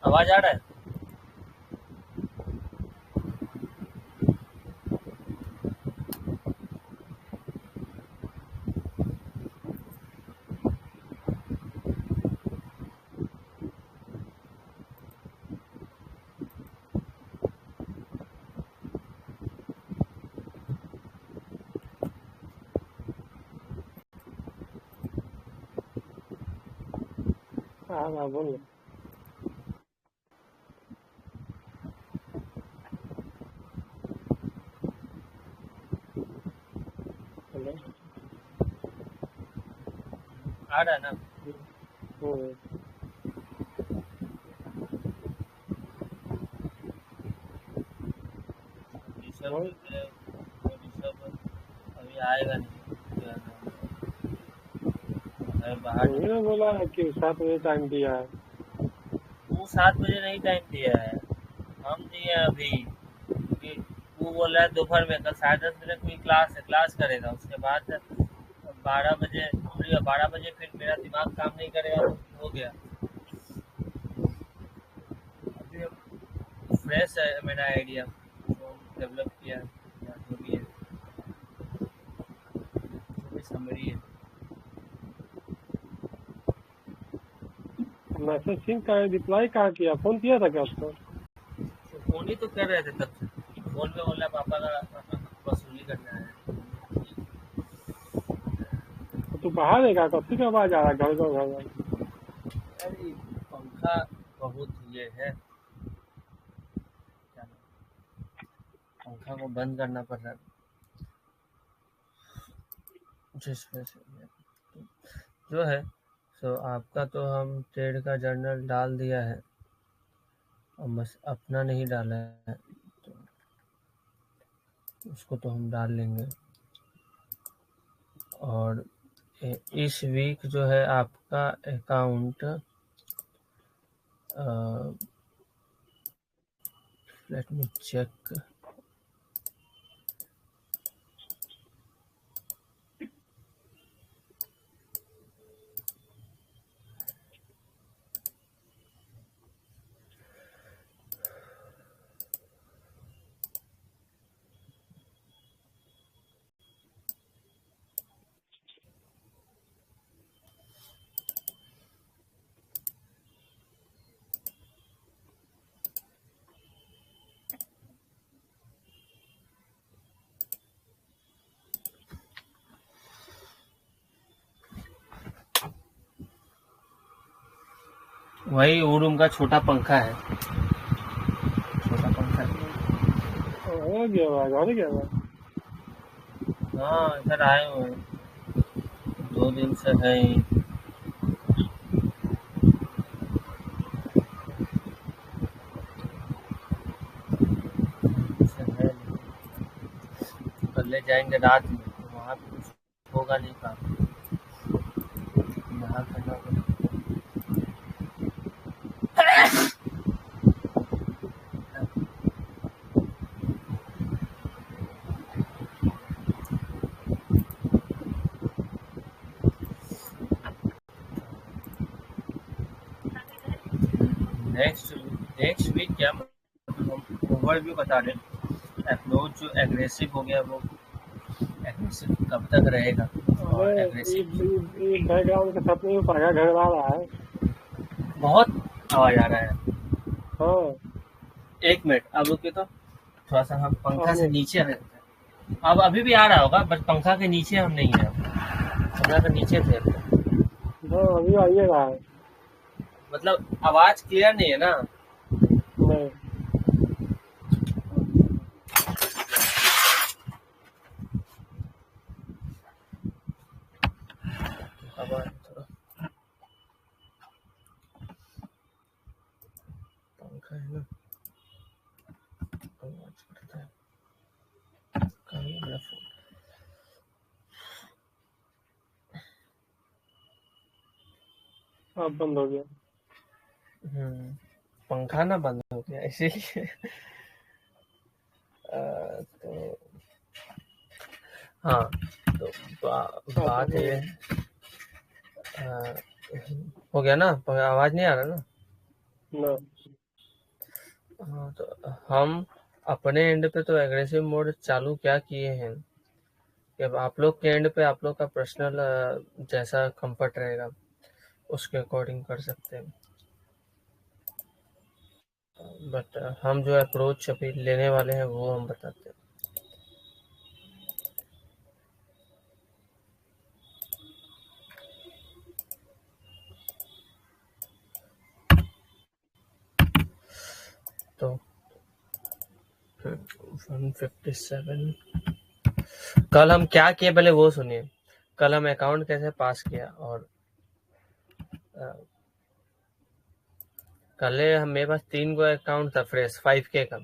आवाज आ रहा है? हाँ बोलो। हेलो। आ रहा है ना? हम्म, ऋषभ और जो है वो ऋषभ अभी आएगा नहीं, क्या नाम है, बाहर तुमने निकल। ना बोला कि 7 बजे टाइम दिया है। वो 7 बजे नहीं टाइम दिया है, हम दिए हैं अभी, क्योंकि वो बोल रहा है दोपहर में, कल 10:30 की क्लास है, क्लास करेगा, उसके बाद 12 बजे, 12 बजे फिर मेरा दिमाग काम नहीं करेगा तो हो गया। अभी फ्रेश है मेरा आइडिया जो डेवलप किया है, या जो भी है, जो भी समरी है। मैसेज सीन का रिप्लाई कहाँ किया? फोन किया था क्या उसको? तो फोन ही तो कर रहे थे तब से, फोन पे बोला पापा का वसूली करना है। तो तू बाहर है क्या? कब की आवाज आ रहा है घर घर? अरे पंखा बहुत ये है, क्या नाम, पंखा को बंद करना पड़ रहा है जिस वजह से जो है। सो आपका तो हम ट्रेड का जर्नल डाल दिया है, और बस अपना नहीं डाला है, तो उसको तो हम डाल लेंगे। और इस वीक जो है आपका अकाउंट, लेट मी चेक, वही वो रूम का छोटा पंखा है, छोटा पंखा है। हो गया हुआ घर गया हुआ। हाँ इधर आए हुए हैं, 2 दिन से है ही। से है नहीं। कल ले जाएंगे रात में, तो वहाँ पे कुछ होगा नहीं काम, यहाँ करना होगा। नेक्स्ट नेक्स्ट वीक क्या मतलब हम ओवरव्यू बता दें। अप्रोच जो एग्रेसिव हो गया, वो एग्रेसिव कब तक रहेगा, और अरे एग्रेसिव ये बैकग्राउंड के साथ में पढ़ा घड़वा रहा है। बहुत आवाज आ रहा है। हाँ 1 मिनट अब रुके तो थोड़ा सा हम पंखा से हाँ नीचे रहते हैं। अब अभी भी आ रहा होगा, बट पंखा के नीचे हम नहीं है, पंखा के नीचे थे। हाँ अभी आइए रहा है। मतलब आवाज क्लियर नहीं है ना। नहीं आवाज थोड़ा पंखा है ना, आवाज करता है। कहाँ है मेरा फोन? अब बंद हो गया। पंखा ना बंद हो गया इसीलिए। तो हाँ, तो बात ये हो गया ना, आवाज नहीं आ रहा ना। ना हाँ, तो हम अपने एंड पे तो एग्रेसिव मोड चालू क्या किए हैं, कि अब आप लोग के एंड पे आप लोग का पर्सनल जैसा कंफर्ट रहेगा उसके अकॉर्डिंग कर सकते हैं। बट हम जो अप्रोच अभी लेने वाले हैं वो हम बताते हैं। तो 157 कल हम क्या किए पहले वो सुनिए। कल हम अकाउंट कैसे पास किया, और कल मेरे पास 3 गो अकाउंट था फ्रेश 5K का।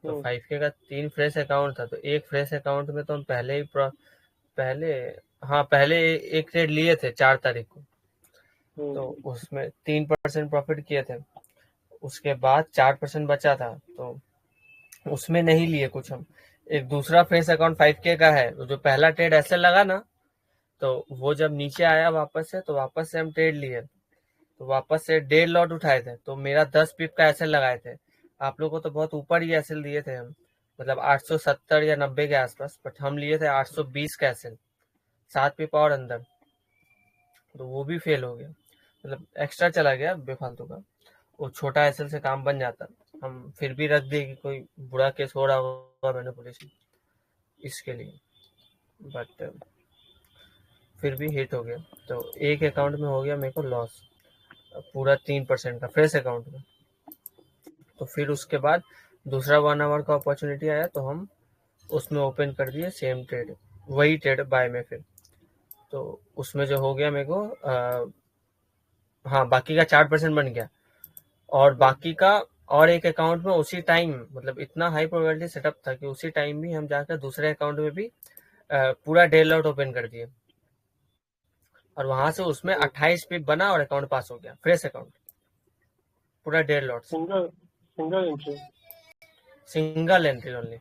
तो 5K का 3 फ्रेश अकाउंट था, तो एक फ्रेश अकाउंट में तो हम पहले एक ट्रेड लिए थे 4 तारीख को, तो उसमें 3% प्रॉफिट किए थे। उसके बाद 4% बचा था, तो उसमें नहीं लिए कुछ हम। एक दूसरा फ्रेश अकाउंट 5K का है, तो जो पहला ट्रेड ऐसे लगा ना, तो वो जब नीचे आया वापस से, तो वापस से हम ट्रेड लिए, तो वापस से 1.5 लॉट उठाए थे। तो मेरा 10 पिप का एसएल लगाए थे। आप लोगों को तो बहुत ऊपर ही एसएल दिए थे हम, मतलब 870 या 90 के आसपास, बट हम लिए थे 820 का एसएल, 7 पिप और अंदर, तो वो भी फेल हो गया, मतलब एक्स्ट्रा चला गया बेफालतू का। वो छोटा एसएल से काम बन जाता, हम फिर भी रख दिए कि कोई बुरा केस हो रहा होगा मैनिपुलेशन इसके लिए, बट फिर भी हिट हो गया। तो एक अकाउंट में हो गया मेरे को लॉस पूरा 3% का फ्रेश अकाउंट में। तो फिर उसके बाद दूसरा 1 आवर का अपॉर्चुनिटी आया, तो हम उसमें ओपन कर दिए सेम ट्रेड, वही ट्रेड बाय में। फिर तो उसमें जो हो गया मेरे को हाँ बाकी का 4% बन गया, और बाकी का और एक अकाउंट में उसी टाइम, मतलब इतना हाई प्रोबेबिलिटी सेटअप था कि उसी टाइम भी हम जाकर दूसरे अकाउंट में भी पूरा 1.5 लॉट ओपन कर दिए, और वहां से उसमें 28 पिप बना और अकाउंट पास हो गया, फ्रेश अकाउंट पूरा 1.5 लॉट से। Single entry. Single entry only,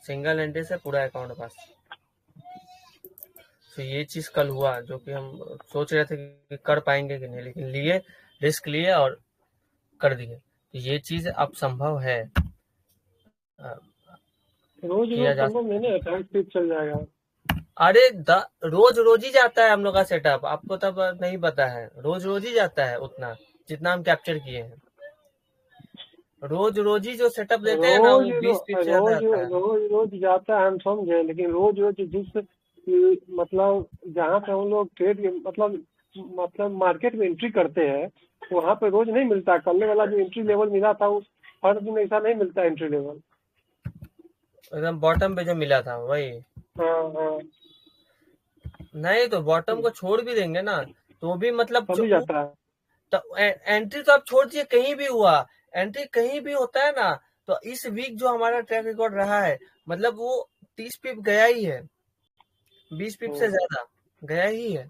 single entry से पूरा अकाउंट पास। तो ये चीज कल हुआ, जो कि हम सोच रहे थे कि कर पाएंगे कि नहीं, लेकिन लिए, रिस्क लिए और कर दिए। तो ये चीज अब संभव है, रोज किया रोज जा संभव नहीं ना, 28 पीस चल जाएगा। अरे रोज रोज ही जाता है हम लोग का सेटअप, आपको तब नहीं पता है। रोज रोज ही जाता है उतना जितना हम कैप्चर किए हैं। रोज रोज ही जो सेटअप लेते हैं ना, रोज वो 20 पिप से ज्यादा रोज आता है। रोज रोज जाता है, हम समझे, लेकिन रोज रोज मतलब जहाँ पे हम लोग ट्रेड मतलब मार्केट में एंट्री करते हैं, वहाँ पे रोज नहीं मिलता। कल वाला जो एंट्री लेवल मिला था, वो हर दिन ऐसा नहीं मिलता एंट्री लेवल। एकदम बॉटम पे जो मिला था वही। हाँ हाँ, नहीं तो बॉटम को छोड़ भी देंगे ना तो भी मतलब चल जो ही जाता है। तो एंट्री तो आप छोड़ दिए, कहीं भी हुआ, एंट्री कहीं भी होता है ना। तो इस वीक जो हमारा ट्रैक रिकॉर्ड रहा है, मतलब वो 30 पिप गया ही है, 20 पिप से हम्म, ज्यादा गया ही है।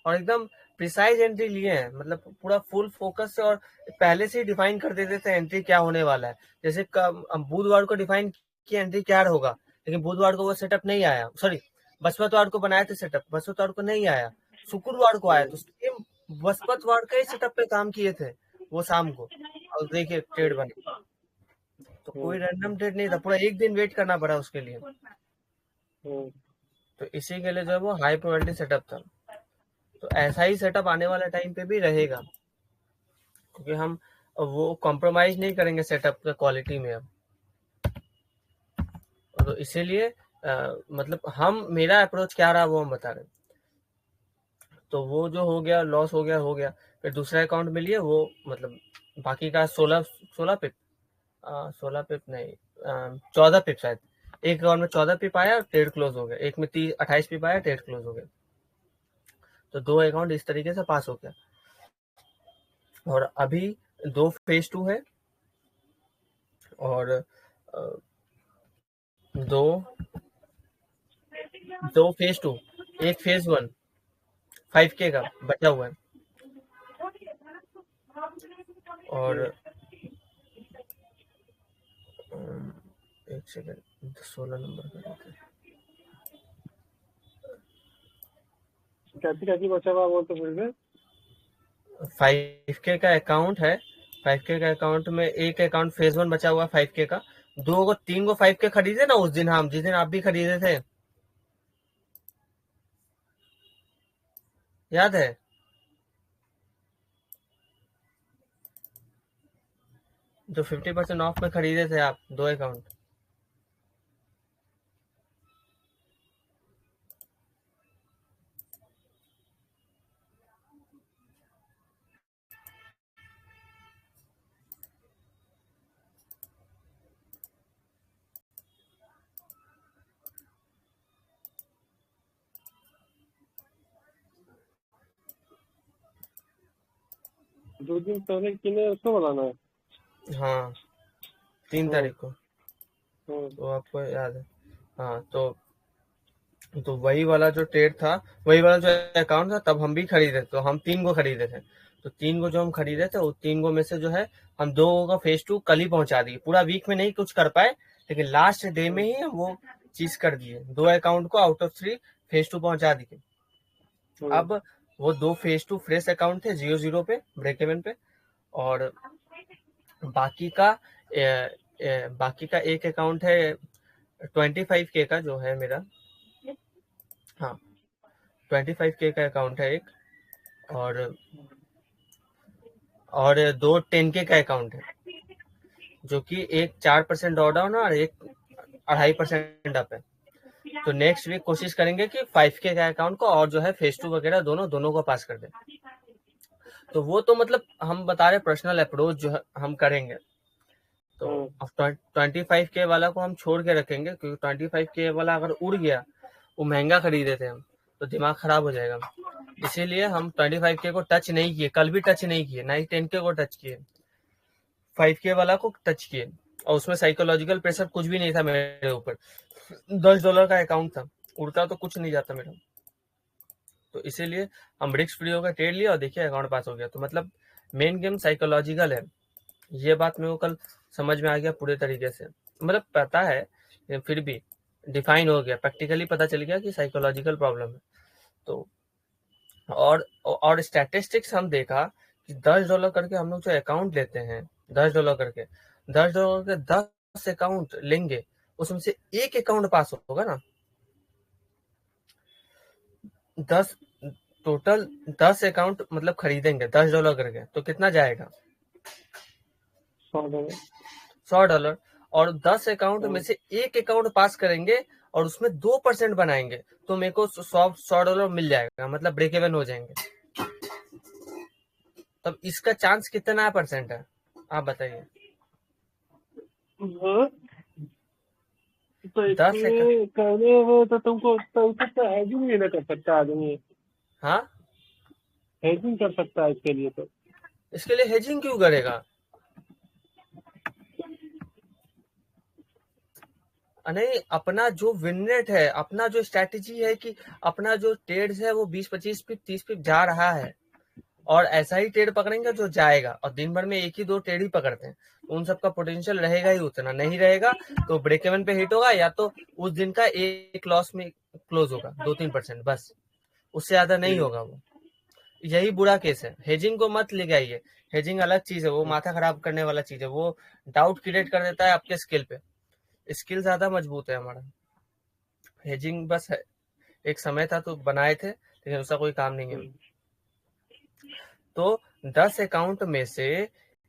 और एकदम प्रिसाइज एंट्री लिए हैं, मतलब पूरा फुल फोकस से, और पहले से ही डिफाइन कर देते थे एंट्री क्या होने वाला है। जैसे बुधवार को डिफाइन किया एंट्री क्या होगा, लेकिन बुधवार को वो सेटअप नहीं आया, सॉरी बृहस्पतिवार को बनाए थे सेटअप, बृहस्पतिवार को नहीं आया, शुक्रवार को आया, तो सेम बृहस्पतिवार का ही सेटअप पे काम किए थे वो शाम को, और देखिए ट्रेड बने। तो कोई हम्म, रैंडम ट्रेड नहीं था, पूरा एक दिन वेट करना पड़ा उसके लिए। हम्म। तो इसी के लिए जो है वो हाई प्रोबेबिलिटी सेटअप था। तो ऐसा ही सेटअप आने वाले टाइम पे भी रहेगा, क्योंकि हम वो कॉम्प्रोमाइज नहीं करेंगे सेटअप का क्वालिटी में अब। तो इसीलिए मतलब हम, मेरा अप्रोच क्या रहा वो हम बता रहे हैं। तो वो जो हो गया, लॉस हो गया। फिर दूसरा अकाउंट में लिए वो, मतलब बाकी का 16 पिप, 16 पिप नहीं, 14 पिप शायद। एक अकाउंट में 14 पिप आया, ट्रेड क्लोज हो गया। एक में 28 पिप आया, ट्रेड क्लोज हो गया। तो दो अकाउंट इस तरीके से पास हो गया। और अभी दो फेज 2 है, और दो दो फेज 2, एक फेज 1 5K का बचा हुआ है। और हम्म। एक सेकेंड, 16 नंबर का रहता है। कैसी कैसी बचा हुआ वो तो फिर भी। 5K का अकाउंट है, 5K का अकाउंट में एक अकाउंट फेज 1 बचा हुआ है 5K का। 2 को 3 को 5K खरीदे ना उस दिन, हम जिस दिन आप भी खरीदे थे, याद है? जो 50% ऑफ में खरीदे थे आप, दो अकाउंट। दो दिन पहले किने उसको बनाना है। हाँ, 3 तारीख को। हम्म, तो आपको याद है? हाँ, तो वही वाला जो ट्रेड था, वही वाला जो अकाउंट था, तब हम भी खरीदे, तो हम 3 को खरीदे थे। तो 3 को जो हम खरीदे थे, वो 3 को में से जो है, हम 2 का फेज 2 कल ही पहुंचा दिए। पूरा वीक में नहीं कुछ कर पाए, लेकिन लास्ट डे में हम्म, ही हम वो चीज कर दिए, 2 अकाउंट को आउट ऑफ 3 फेज 2 पहुंचा दिए। हम्म, अब वो 2 फेज 2 फ्रेश अकाउंट थे, 0-0 पे, ब्रेक इवन पे। और बाकी का बाकी का एक अकाउंट है 25K का, जो है मेरा। हाँ, 25K का अकाउंट है एक। और दो 10K का अकाउंट है, जो कि एक 4% ड्रॉ डाउन है और एक 2.5% अप है। तो नेक्स्ट वीक कोशिश करेंगे कि 5K का अकाउंट को, और जो है फेज 2 वगैरह दोनों दोनों को पास कर दें। तो वो तो मतलब हम बता रहे पर्सनल अप्रोच जो है हम करेंगे। तो हम्म, अब 25K वाला को हम छोड़ के रखेंगे, क्योंकि 25K वाला अगर उड़ गया, वो महंगा खरीदे थे हम, तो दिमाग खराब हो जाएगा। इसीलिए हम 25K को टच नहीं किए, कल भी टच नहीं किए, ना ही 10K को टच किए, 5K वाला को टच किए। और उसमें साइकोलॉजिकल प्रेशर कुछ भी नहीं था मेरे ऊपर, $10 का अकाउंट था, उड़ता तो कुछ नहीं जाता मेरा। तो इसीलिए हम रिस्क फ्री होकर ट्रेड लिया, और देखिए अकाउंट पास हो गया। तो मतलब मेन गेम साइकोलॉजिकल है, ये बात मेरे को कल समझ में आ गया पूरे तरीके से। मतलब पता है, लेकिन फिर भी डिफाइन हो गया, प्रैक्टिकली पता चल गया कि साइकोलॉजिकल प्रॉब्लम है। तो और स्टैटिस्टिक्स हम देखा कि $10 करके हम लोग जो अकाउंट लेते हैं, $10 करके, $10 के 10 अकाउंट लेंगे, उसमें से एक अकाउंट पास होगा ना। 10 टोटल 10 अकाउंट मतलब खरीदेंगे $10 करके, तो कितना जाएगा? $100। $100। और 10 अकाउंट में हम्म, से एक अकाउंट पास करेंगे, और उसमें 2% बनाएंगे, तो मेरे को $100 मिल जाएगा, मतलब ब्रेक इवन हो जाएंगे। तब इसका चांस कितना परसेंट है, आप बताइए? हाँ, तो 10 इसमें कहने में तो तुमको तो हेजिंग भी ना कर सकता आदमी। हाँ, हेजिंग कर सकता है इसके लिए तो। इसके लिए हेजिंग क्यों करेगा? नहीं, अपना जो विन रेट है, अपना जो स्ट्रैटेजी है कि अपना जो ट्रेड्स है वो 20-25 पिप 30 पिप जा रहा है, और ऐसा ही ट्रेड पकड़ेंगे जो जाएगा, और दिन भर में एक ही दो ट्रेड ही पकड़ते हैं, तो उन सबका पोटेंशियल रहेगा ही उतना, नहीं रहेगा तो ब्रेक इवन पे हिट होगा, या तो उस दिन का एक लॉस में क्लोज होगा 2-3%, बस उससे ज्यादा नहीं होगा वो। यही बुरा केस है। हेजिंग को मत ले आइए, हेजिंग अलग चीज है, वो माथा खराब करने वाला चीज है, वो डाउट क्रिएट कर देता है आपके स्किल पे। स्किल ज्यादा मजबूत है हमारा। हेजिंग बस है, एक समय था तो बनाए थे, लेकिन उसका कोई काम नहीं है। तो 10 अकाउंट में से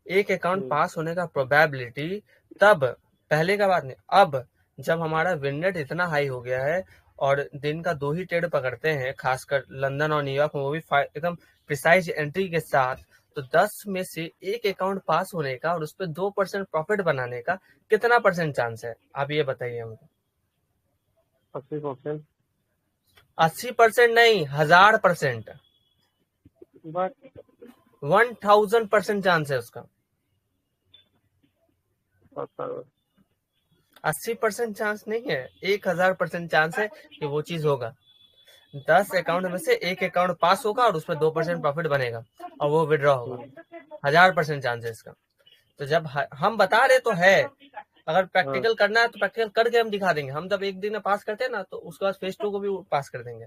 एक अकाउंट पास होने का प्रोबेबिलिटी तब, पहले का बात नहीं, अब जब हमारा विन रेट इतना हाई हो गया है और दिन का 2 ही ट्रेड पकड़ते हैं, खासकर लंदन और न्यूयॉर्क में, वो भी एकदम प्रिसाइज एंट्री के साथ, तो 10 में से एक अकाउंट पास होने का और उस पर 2% प्रॉफिट बनाने का कितना परसेंट चांस है, आप ये बताइए हमको। 80%। 80% नहीं, 1000%, बट 1000% चांस है उसका। 80% चांस नहीं है, 1000% चांस है कि वो चीज होगा। 10 अकाउंट में से एक अकाउंट पास होगा और उसमें 2% प्रॉफिट बनेगा और वो विड्रॉ होगा। 1000% चांस है इसका। तो जब हम बता रहे तो है, अगर हाँ। प्रैक्टिकल करना है तो प्रैक्टिकल करके हम दिखा देंगे। हम जब एक दिन में पास करते हैं ना, तो उसके बाद फेज 2 को भी पास कर देंगे।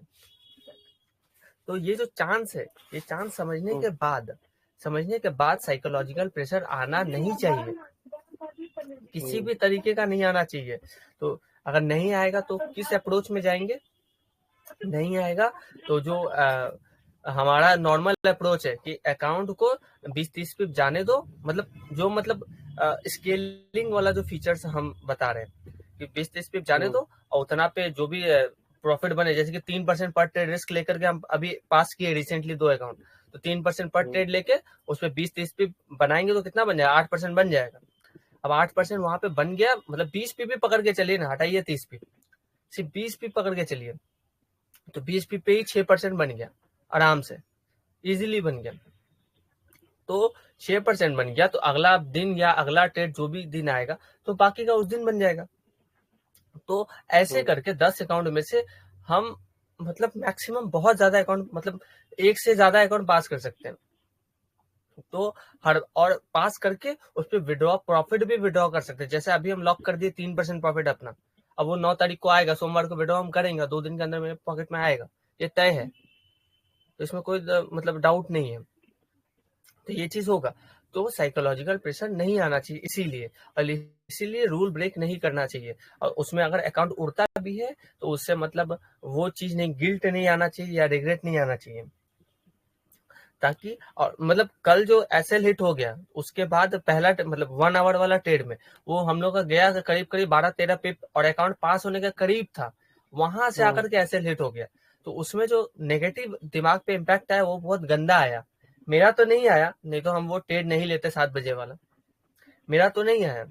तो ये जो चांस है, ये चांस समझने के बाद साइकोलॉजिकल प्रेशर आना नहीं चाहिए, किसी भी तरीके का नहीं आना चाहिए। तो अगर नहीं आएगा तो किस अप्रोच में जाएंगे, नहीं आएगा तो जो हमारा नॉर्मल अप्रोच है कि अकाउंट को 20-30 पिप जाने दो, मतलब स्केलिंग वाला जो फीचर्स हम बता रहे हैं कि 20-30 पिप जाने दो, और उतना पे जो भी प्रॉफिट बने, जैसे कि 3% पर ट्रेड रिस्क लेकर के हम अभी पास किए रिसेंटली 2 अकाउंट, तो 3% पर ट्रेड लेके उसमें 20-30 पिप बनाएंगे तो कितना बन जाएगा, 8% बन जाएगा। अब 8% वहां पे बन गया, मतलब 20 पिप भी पकड़ के चलिए ना, हटाइए 30 पिप, सिर्फ 20 पिप पकड़ के चलिए, तो 20 पिप पे ही 6% बन गया, आराम से इजीली बन गया। तो 6% बन गया, तो अगला दिन या अगला ट्रेड जो भी दिन आएगा तो बाकी का उस दिन बन जाएगा। तो ऐसे करके 10 अकाउंट में से हम मतलब मैक्सिमम बहुत ज्यादा अकाउंट, मतलब एक से ज्यादा अकाउंट पास कर सकते हैं। तो हर और पास करके उस पर विड्रॉ प्रॉफिट भी विड्रॉ कर सकते हैं। जैसे अभी हम लॉक कर दिए 3% प्रॉफिट अपना, अब वो 9 तारीख को आएगा, सोमवार को विड्रॉ हम करेंगे, 2 दिन के अंदर मेरे पॉकेट में आएगा, ये तय है, तो इसमें कोई मतलब डाउट नहीं है। तो ये चीज होगा, तो साइकोलॉजिकल प्रेशर नहीं आना चाहिए, इसीलिए रूल ब्रेक नहीं करना चाहिए। और उसमें अगर अकाउंट उड़ता भी है तो उससे मतलब वो चीज नहीं, गिल्ट नहीं आना चाहिए या रिग्रेट नहीं आना चाहिए, ताकि और मतलब कल जो एसएल हिट हो गया उसके बाद पहला मतलब 1 आवर वाला ट्रेड में वो हम लोग का गया करीब करीब 12-13 पिप और अकाउंट पास होने के करीब था, वहां से आकर के एसएल हिट हो गया, तो उसमें जो नेगेटिव दिमाग पे इम्पैक्ट आया वो बहुत गंदा आया। मेरा तो नहीं आया, नहीं तो हम वो ट्रेड नहीं लेते 7 बजे वाला, मेरा तो नहीं आया,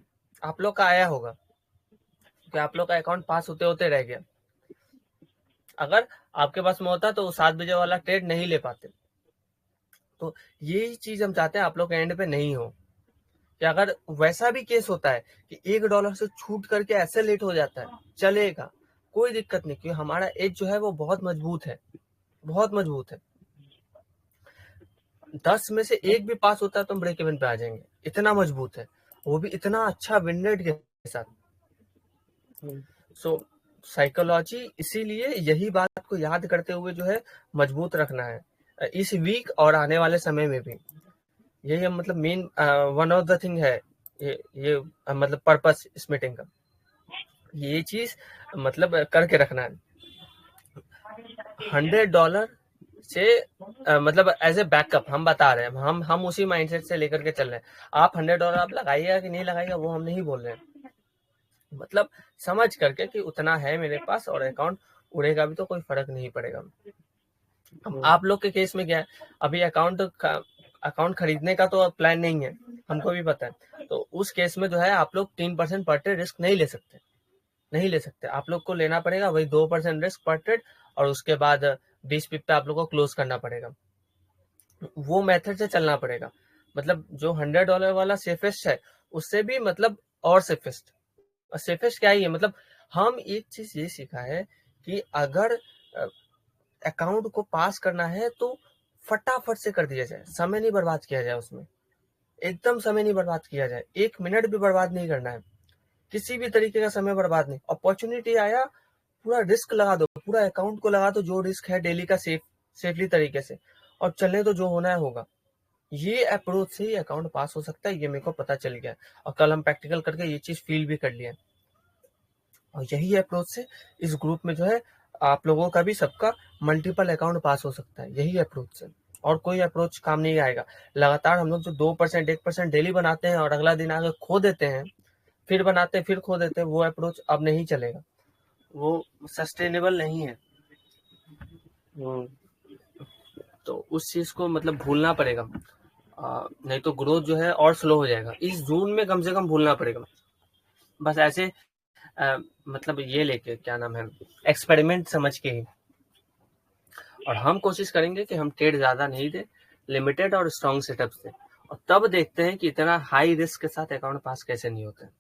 आप लोग का आया होगा क्योंकि आप लोग का अकाउंट पास होते होते रह गया। अगर आपके पास में होता तो 7 बजे वाला ट्रेड नहीं ले पाते। तो यही चीज हम चाहते हैं आप लोग के एंड पे नहीं हो, कि अगर वैसा भी केस होता है कि $1 से छूट करके ऐसे लेट हो जाता है, चलेगा, कोई दिक्कत नहीं, क्योंकि हमारा एज जो है वो बहुत मजबूत है, बहुत मजबूत है। 10 में से एक भी पास होता है तो हम ब्रेक इवन पे आ जाएंगे, इतना मजबूत है, वो भी इतना अच्छा विन रेट के साथ। सो साइकोलॉजी इसीलिए यही बात को याद करते हुए जो है मजबूत रखना है इस वीक और आने वाले समय में भी। यही मतलब main one of the thing है, ये मतलब पर्पस इस मीटिंग का, ये चीज मतलब करके रखना है। $100 से मतलब एज ए बैकअप हम बता रहे हैं, हम उसी माइंडसेट से लेकर के चल रहे हैं। आप $100 आप लगाइएगा कि नहीं लगाइएगा वो हम नहीं बोल रहे हैं, मतलब समझ करके कि उतना है मेरे पास और अकाउंट उड़ेगा भी तो कोई फर्क नहीं पड़ेगा। अब आप लोग के केस में क्या है, अभी अकाउंट खरीदने का तो प्लान नहीं है, हमको भी पता है, तो उस केस में जो है आप लोग 3% पर डे रिस्क नहीं ले सकते, नहीं ले सकते। आप लोग को लेना पड़ेगा वही 2% रिस्क पर ट्रेड, और उसके बाद 20 पिप पे आप लोग को क्लोज करना पड़ेगा। वो मेथड से चलना पड़ेगा। मतलब जो $100 वाला सेफेस्ट है, उससे भी मतलब और सेफेस्ट। और सेफेस्ट क्या ही है, मतलब हम एक चीज ये सीखा है कि अगर अकाउंट को पास करना है तो फटाफट से कर दिया जाए, समय नहीं बर्बाद किया जाए उसमें, एकदम समय नहीं बर्बाद किया जाए, 1 मिनट भी बर्बाद नहीं करना है, किसी भी तरीके का समय बर्बाद नहीं। अपॉर्चुनिटी आया, पूरा रिस्क लगा दो, पूरा अकाउंट को लगा दो, जो रिस्क है डेली का सेफली तरीके से, और चलने तो जो होना है होगा। ये अप्रोच से ही अकाउंट पास हो सकता है, ये मेरे को पता चल गया, और कल हम प्रैक्टिकल करके ये चीज फील भी कर लिया। और यही अप्रोच से इस ग्रुप में जो है आप लोगों का भी सबका मल्टीपल अकाउंट पास हो सकता है, यही अप्रोच से, और कोई अप्रोच काम नहीं आएगा। लगातार हम लोग जो 2% 1% डेली बनाते हैं और अगला दिन आगे खो देते हैं, फिर बनाते हैं फिर खो देते हैं, वो अप्रोच अब नहीं चलेगा, वो सस्टेनेबल नहीं है। तो उस चीज को मतलब भूलना पड़ेगा, नहीं तो ग्रोथ जो है और स्लो हो जाएगा। इस जून में कम से कम भूलना पड़ेगा। बस ऐसे मतलब ये लेके क्या नाम है, एक्सपेरिमेंट समझ के ही। और हम कोशिश करेंगे कि हम ट्रेड ज्यादा नहीं दे, लिमिटेड और स्ट्रॉन्ग सेटअप से, और तब देखते हैं कि इतना हाई रिस्क के साथ अकाउंट पास कैसे नहीं होता है।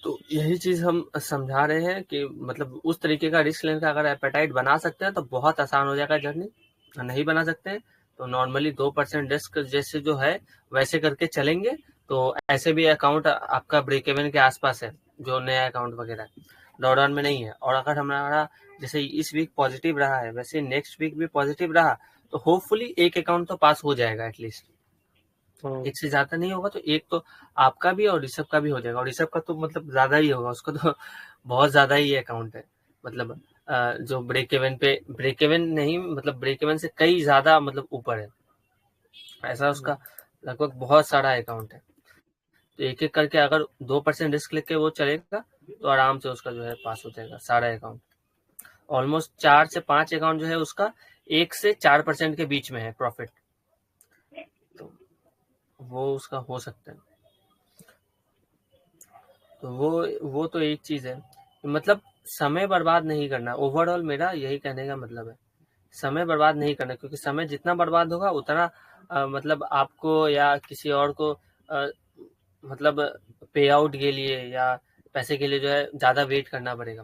तो यही चीज हम समझा रहे हैं कि मतलब उस तरीके का रिस्क लेने का अगर एपेटाइट बना सकते हैं तो बहुत आसान हो जाएगा जर्नी। नहीं बना सकते हैं तो नॉर्मली 2% रिस्क जैसे जो है वैसे करके चलेंगे, तो ऐसे भी अकाउंट आपका ब्रेक इवन के आसपास है, जो नया अकाउंट वगैरह ड्रॉडाउन में नहीं है। और अगर हमारा जैसे इस वीक पॉजिटिव रहा है, वैसे नेक्स्ट वीक भी पॉजिटिव रहा, तो होपफुली एक अकाउंट तो पास हो जाएगा एटलीस्ट। एक से ज्यादा नहीं होगा तो एक तो आपका भी और ऋषभ का भी हो जाएगा, और ऋषभ का तो मतलब ज्यादा ही होगा, उसका तो बहुत ज्यादा ही अकाउंट है। मतलब जो ब्रेक इवन नहीं, मतलब ब्रेक इवन से कई ज्यादा मतलब ऊपर है, ऐसा उसका लगभग बहुत सारा अकाउंट है। तो एक एक करके अगर 2% रिस्क लेके वो चलेगा तो आराम से उसका जो है पास हो जाएगा सारा अकाउंट। ऑलमोस्ट 4 से 5 अकाउंट जो है उसका 1 से 4% के बीच में है प्रॉफिट, तो वो उसका हो सकता है। तो वो तो एक चीज है, मतलब समय बर्बाद नहीं करना। ओवरऑल मेरा यही कहने का मतलब है, समय बर्बाद नहीं करना, क्योंकि समय जितना बर्बाद होगा उतना मतलब आपको या किसी और को मतलब पे आउट के लिए या पैसे के लिए जो है ज्यादा वेट करना पड़ेगा।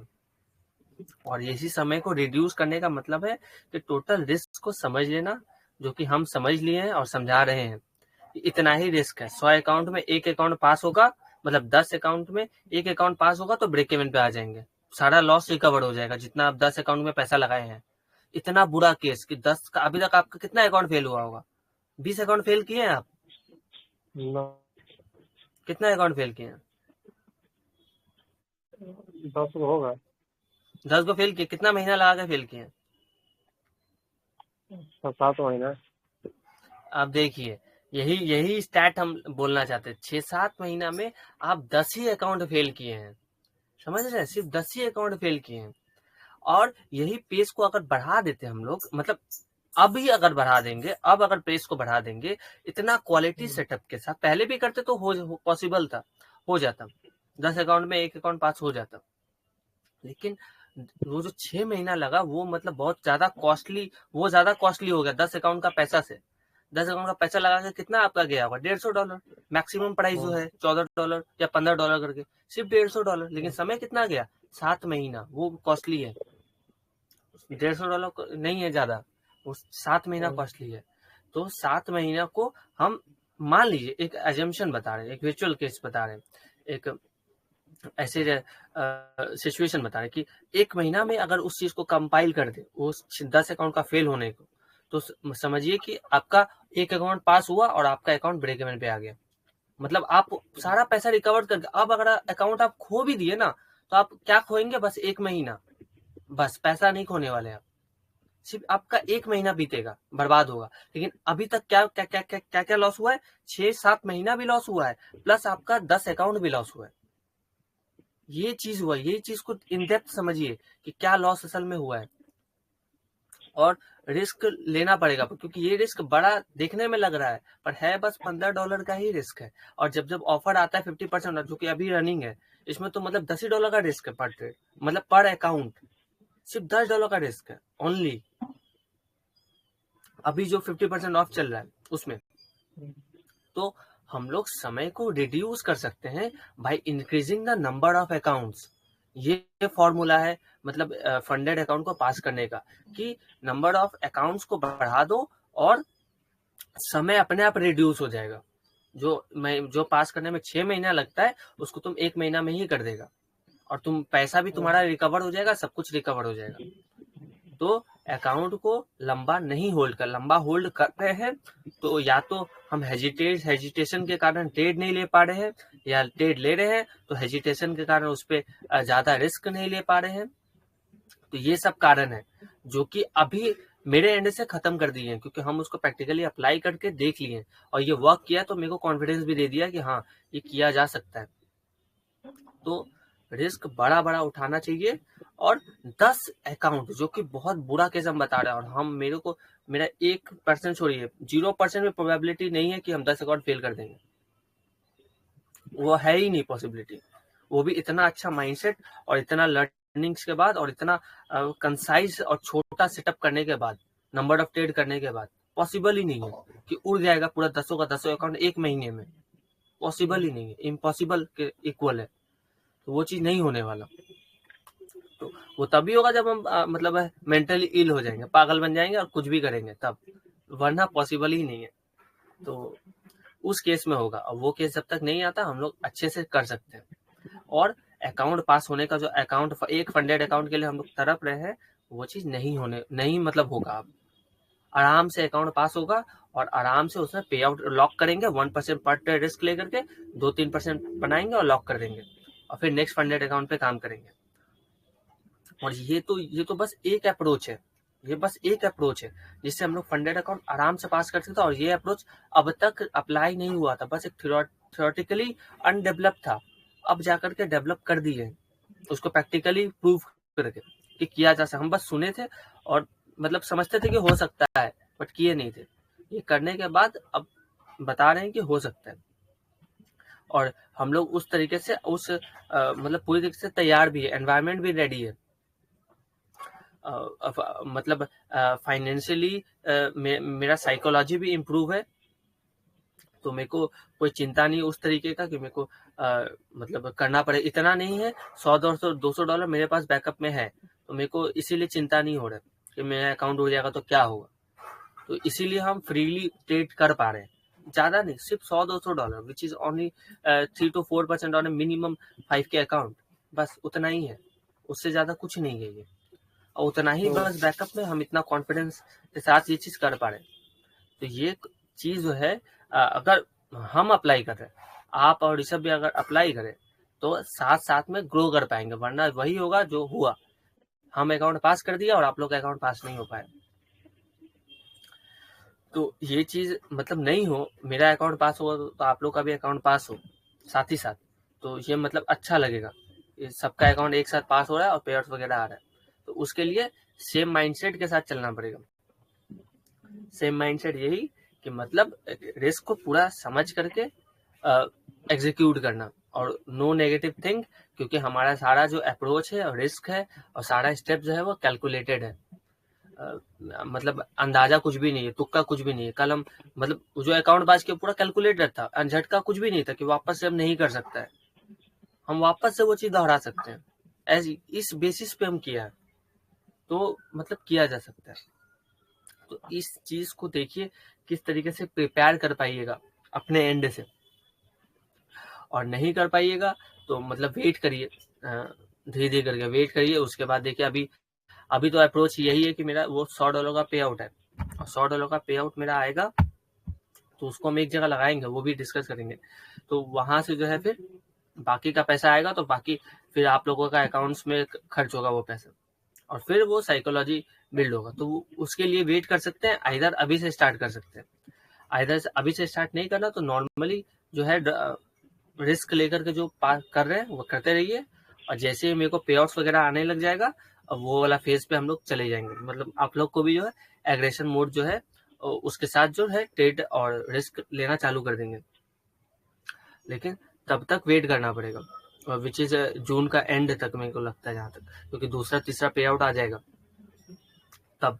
और इसी समय को रिड्यूस करने का मतलब है कि टोटल रिस्क को समझ लेना, जो कि हम समझ लिए हैं और समझा रहे हैं। इतना ही रिस्क है। 100 अकाउंट में एक अकाउंट पास होगा, मतलब 10 अकाउंट में एक अकाउंट पास होगा तो ब्रेक इवन पे आ जाएंगे, सारा लॉस रिकवर हो जाएगा जितना आप 10 अकाउंट में पैसा लगाए हैं। इतना बुरा केस कि 10 का अभी तक आपका कितना अकाउंट फेल हुआ होगा? 20 अकाउंट फेल किए हैं आप? कितना अकाउंट फेल किए हैं? 10 होगा। 10 को फेल किए, कितना महीना लगा के फेल किए? 7 महीना। अब देखिए, यही स्टैट हम बोलना चाहते हैं। 6-7 महीना में आप 10 ही अकाउंट फेल किए हैं, समझ रहे हैं? सिर्फ 10 ही अकाउंट फेल किए हैं। और यही पेस को अगर बढ़ा देते हम लोग, मतलब अभी अगर बढ़ा देंगे, अब अगर पेस को बढ़ा देंगे इतना क्वालिटी सेटअप के साथ, पहले भी करते तो हो पॉसिबल था, हो जाता, 10 अकाउंट में एक अकाउंट पास हो जाता। लेकिन वो जो 6 महीना लगा वो मतलब बहुत ज्यादा कॉस्टली, वो ज्यादा कॉस्टली हो गया 10 अकाउंट का पैसा से। 10 अकाउंट का पैसा लगा के कितना आपका गया होगा? $150। मैक्सिमम प्राइस जो है $14 या $15 करके, सिर्फ $150। लेकिन समय कितना गया? 7 महीना, वो कॉस्टली है। $150 नहीं है ज्यादा, वो 7 महीना कॉस्टली है। तो 7 महीना को हम मान लीजिए, एक एजम्पशन बता रहे हैं, एक वर्चुअल केस बता रहे हैं, एक ऐसे सिचुएशन बता रहे कि 1 महीना में अगर उस चीज को कंपाइल कर दे, उस 10 अकाउंट का फेल होने को, तो समझिए कि आपका एक अकाउंट पास हुआ और आपका अकाउंट ब्रेक इवन पे आ गया। मतलब आप सारा पैसा रिकवर करके, अब अगर अकाउंट आप खो भी दिए ना, तो आप क्या खोएंगे? बस 1 महीना, बस पैसा नहीं खोने वाले आप, सिर्फ आपका 1 महीना बीतेगा, बर्बाद होगा। लेकिन अभी तक क्या क्या क्या क्या क्या क्या लॉस हुआ है? 6-7 महीना भी लॉस हुआ है, प्लस आपका 10 अकाउंट भी लॉस हुआ है। ये चीज हुआ, ये चीज को इन डेप्थ समझिए कि क्या लॉस असल में हुआ है। और रिस्क लेना पड़ेगा, क्योंकि ये रिस्क बड़ा देखने में लग रहा है पर है बस $15 का ही रिस्क है। और जब जब ऑफर आता है 50% जो कि अभी रनिंग है, इसमें तो मतलब $10 का रिस्क है पर ट्रेड, मतलब पर अकाउंट सिर्फ $10 का रिस्क है ओनली, अभी जो 50% ऑफ चल रहा है उसमें। तो हम लोग समय को रिड्यूस कर सकते हैं by increasing the number of accounts. ये फॉर्मूला है मतलब फंडेड अकाउंट को पास करने का, कि नंबर ऑफ अकाउंट्स को बढ़ा दो और समय अपने आप रिड्यूस हो जाएगा। जो पास करने में 6 महीना लगता है उसको तुम 1 महीना में ही कर देगा, और तुम पैसा भी तुम्हारा रिकवर हो जाएगा, सब कुछ रिकवर हो जाएगा। तो अकाउंट को लंबा नहीं होल्ड कर, लंबा होल्ड कर रहे हैं तो या तो हम हेजिटेशन के कारण ट्रेड नहीं ले पा रहे हैं, या ट्रेड ले रहे हैं तो हेजिटेशन के कारण उस पर ज्यादा रिस्क नहीं ले पा रहे हैं। तो ये सब कारण है जो कि अभी मेरे एंड से खत्म कर दिए हैं, क्योंकि हम उसको प्रैक्टिकली अप्लाई करके देख लिए और ये वर्क किया, तो मेरे को कॉन्फिडेंस भी दे दिया कि हाँ ये किया जा सकता है। तो रिस्क बड़ा बड़ा उठाना चाहिए। और 10 अकाउंट जो कि बहुत बुरा केस हम बता रहे हैं, और मेरा 1% छोड़िए, 0% में प्रोबेबिलिटी नहीं है कि हम 10 अकाउंट फेल कर देंगे, वो है ही नहीं पॉसिबिलिटी। वो भी इतना अच्छा माइंडसेट और इतना लर्निंग्स के बाद और इतना कंसाइज और छोटा सेटअप करने के बाद, नंबर ऑफ ट्रेड करने के बाद, पॉसिबल ही नहीं है कि उड़ जाएगा पूरा 10 का 10 अकाउंट 1 महीने में। पॉसिबल ही नहीं है, इम्पॉसिबल के इक्वल है। तो वो चीज नहीं होने वाला। तो वो तभी होगा जब हम मतलब मेंटली इल हो जाएंगे, पागल बन जाएंगे और कुछ भी करेंगे तब, वरना पॉसिबल ही नहीं है। तो उस केस में होगा, और वो केस जब तक नहीं आता हम लोग अच्छे से कर सकते हैं। और अकाउंट पास होने का जो अकाउंट, एक फंडेड अकाउंट के लिए हम लोग तड़प रहे हैं, वो चीज नहीं मतलब होगा। अब आराम से अकाउंट पास होगा और आराम से उसमें पे आउट लॉक करेंगे, 1% पर ट्रेड रिस्क लेकर के 2-3% बनाएंगे और लॉक कर देंगे, और फिर नेक्स्ट फंडेड अकाउंट पे काम करेंगे। और ये तो बस एक अप्रोच है, ये बस एक अप्रोच है जिससे हम लोग फंडेड अकाउंट आराम से पास कर सकते हैं। और ये अप्रोच अब तक अप्लाई नहीं हुआ था, बस एक थियोरेटिकली अनडेवलप था, अब जाकर के डेवलप कर दिए उसको प्रैक्टिकली प्रूव करके कि किया जा सकता। हम बस सुने थे और मतलब समझते थे कि हो सकता है, बट किए नहीं थे। ये करने के बाद अब बता रहे हैं कि हो सकता है, और हम लोग उस तरीके से मतलब पूरी तरीके से तैयार भी है, एनवायरनमेंट भी रेडी है। मतलब फाइनेंशियली मेरा साइकोलॉजी भी इम्प्रूव है, तो मेरे को कोई चिंता नहीं उस तरीके का कि मेरे को मतलब करना पड़े। इतना नहीं है, $100-200 मेरे पास बैकअप में है, तो मेरे को इसीलिए चिंता नहीं हो रहा कि मेरा अकाउंट हो जाएगा तो क्या होगा। तो इसीलिए हम फ्रीली ट्रेड कर पा रहे हैं, ज्यादा नहीं, सिर्फ $100-200, which is only 3-4% on minimum 5K account, बस उतना ही है, उससे ज्यादा कुछ नहीं है ये। और उतना ही बस बैकअप में हम इतना कॉन्फिडेंस के साथ ये चीज कर पा रहे हैं। तो ये चीज जो है अगर हम अप्लाई कर रहे हैं, आप और ऋषभ भी अगर अप्लाई करें तो साथ साथ में ग्रो कर पाएंगे, वरना वही होगा जो हुआ, हम अकाउंट पास कर दिया और आप लोग का अकाउंट पास नहीं हो पाया। तो ये चीज मतलब नहीं हो, मेरा अकाउंट पास हुआ तो आप लोग का भी अकाउंट पास हो साथ ही साथ, तो ये मतलब अच्छा लगेगा, सबका अकाउंट एक साथ पास हो रहा है और पेआउट वगैरह आ रहा है। तो उसके लिए सेम माइंडसेट के साथ चलना पड़ेगा। सेम माइंडसेट यही कि मतलब रिस्क को पूरा समझ करके एग्जीक्यूट करना, और नो नेगेटिव थिंक, क्योंकि हमारा सारा जो अप्रोच है और रिस्क है और सारा स्टेप जो है वो कैलकुलेटेड है। मतलब अंदाजा कुछ भी नहीं है, तुक्का कुछ भी नहीं है। कल हम मतलब जो अकाउंट बाज के पूरा कैलकुलेटेड था, झटका कुछ भी नहीं था कि वापस से हम नहीं कर सकता है, हम वापस से वो चीज दोहरा सकते हैं। इस बेसिस पे हम किया है, तो मतलब किया जा सकता है। तो इस चीज को देखिए किस तरीके से प्रिपेयर कर पाइएगा अपने एंड से, और नहीं कर पाइएगा तो मतलब वेट करिए, धीरे धीरे करके वेट करिए। उसके बाद देखिए अभी तो अप्रोच यही है कि मेरा वो $100 का पे आउट है, और $100 का पे आउट मेरा आएगा तो उसको हम एक जगह लगाएंगे, वो भी डिस्कस करेंगे। तो वहां से जो है फिर बाकी का पैसा आएगा, तो बाकी फिर आप लोगों का अकाउंट्स में खर्च होगा वो पैसा, और फिर वो साइकोलॉजी बिल्ड होगा। तो उसके लिए वेट कर सकते हैं, आइदर अभी से स्टार्ट कर सकते हैं, आइदर अभी से स्टार्ट नहीं करना तो नॉर्मली जो है रिस्क लेकर के जो कर रहे हैं वो करते रहिए, और जैसे ही मेरे को पे आउट्स वगैरह आने लग जाएगा अब वो वाला फेज पे हम लोग चले जाएंगे, मतलब आप लोग को भी जो है एग्रेशन मोड जो है उसके साथ जो है ट्रेड और रिस्क लेना चालू कर देंगे, लेकिन तब तक वेट करना पड़ेगा, और विच इज जून का एंड तक मेरे को लगता है जहाँ तक, क्योंकि दूसरा तीसरा पे आउट आ जाएगा तब।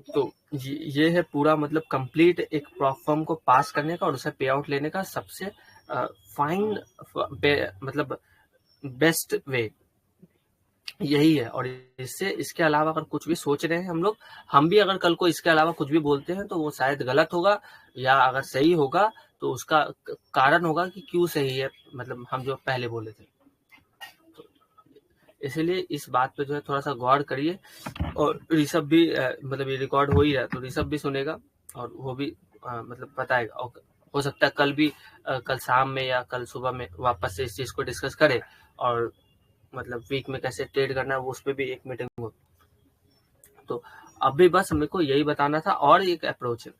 तो ये है पूरा मतलब कंप्लीट एक प्रॉप फर्म को पास करने का और उसे पे आउट लेने का सबसे फाइन मतलब बेस्ट वे यही है। और इससे इसके अलावा अगर कुछ भी सोच रहे हैं हम भी अगर कल को इसके अलावा कुछ भी बोलते हैं तो वो शायद गलत होगा, या अगर सही होगा तो उसका कारण होगा कि क्यों सही है, मतलब हम जो पहले बोले थे। तो इसलिए इस बात पे जो है थोड़ा सा गौर करिए, और ऋषभ भी मतलब ये रिकॉर्ड हो ही रहा है तो ऋषभ भी सुनेगा और वो भी मतलब बताएगा, और हो सकता है कल भी कल शाम में या कल सुबह में वापस से इस चीज को डिस्कस करे, और मतलब वीक में कैसे ट्रेड करना है वो उस पर भी एक मीटिंग हो। तो अभी बस मेरे को यही बताना था, और एक अप्रोच है